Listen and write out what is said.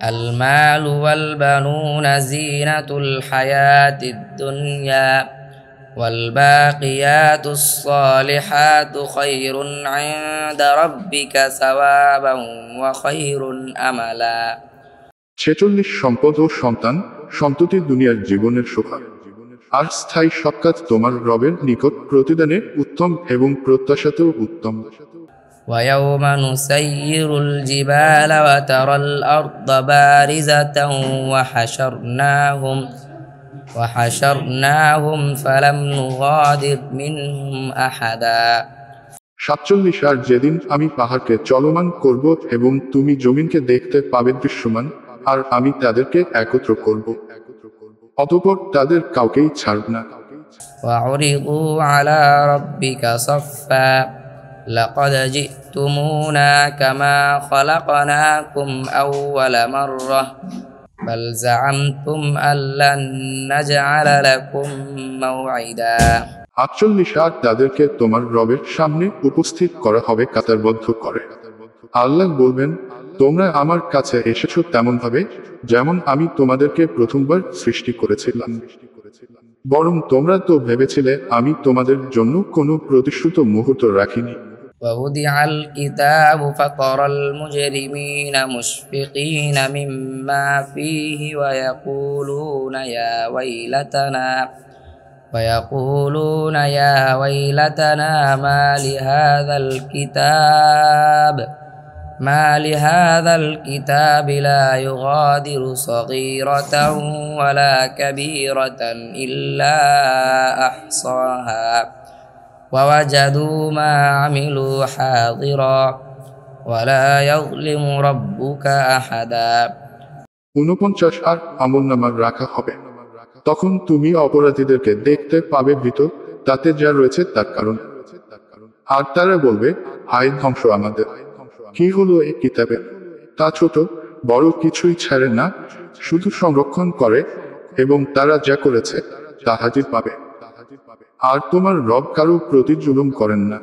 المال والبنون زينة الحياة الدنيا والباقيات الصالحات خير عند ربك ثوابا وخير أملا 46 সম্পদ ও সন্তান সন্ততি দুনিয়ার জীবনের শোভা আর স্থায়ী সাক্ষাৎ তোমার রবের নিকট প্রতিদানে উত্তম এবং প্রত্যাশাতেও উত্তম। ويوم نسير الجبال وترى الأرض بارزة وحشرناهم فلم نغادر منهم أحدا 47 আর যেদিন আমি পাহাড়কে চলমান করব এবং তুমি জমিনকে দেখতে পাবে দৃশ্যমান, আর আমি তাদেরকে একত্র করব, অতঃপর তাদের কাউকেই ছাড়ব না। وعرضوا على ربك صفا لقد جئتمونا كما خلقناكم أول مرة بل زعمتم أن لن نجعل لكم موعدا 48 আর তাদেরকে তোমার রবের সামনে উপস্থিত করা হবে কাতারবদ্ধ করে। আল্লাহ বলবেন, তোমরা আমার কাছে এসেছো তেমনভাবে যেমন আমি তোমাদেরকে প্রথমবার সৃষ্টি করেছিলাম, বরং তোমরা তো ভেবেছিলে আমি তোমাদের জন্য কোনো প্রতিশ্রুত মুহূর্ত রাখিনি। ووضع الكتاب فترى المجرمين مشفقين مما فيه ويقولون يا ويلتنا ما لهذا الكتاب لا يغادر صغيرة ولا كبيرة إلا أحصاها ووجدوا ما عملوا حاضرا ولا يظلم ربك أحدا 49 আর আমলনামা রাখা হবে। তখন তুমি অপরাধীদেরকে দেখতে পাবে ভীত, তাতে যা রয়েছে তার কারণ। আর তারা বলবে, হায় ধ্বংস আমাদের, কি হলো এই কিতাবে? তা ছোট বড় কিছুই ছাড়ে না, শুধু সংরক্ষণ করে, এবং তারা যা করেছে তা হাজির পাবে। আর তোমার রব কারো প্রতি জুলুম করেন না।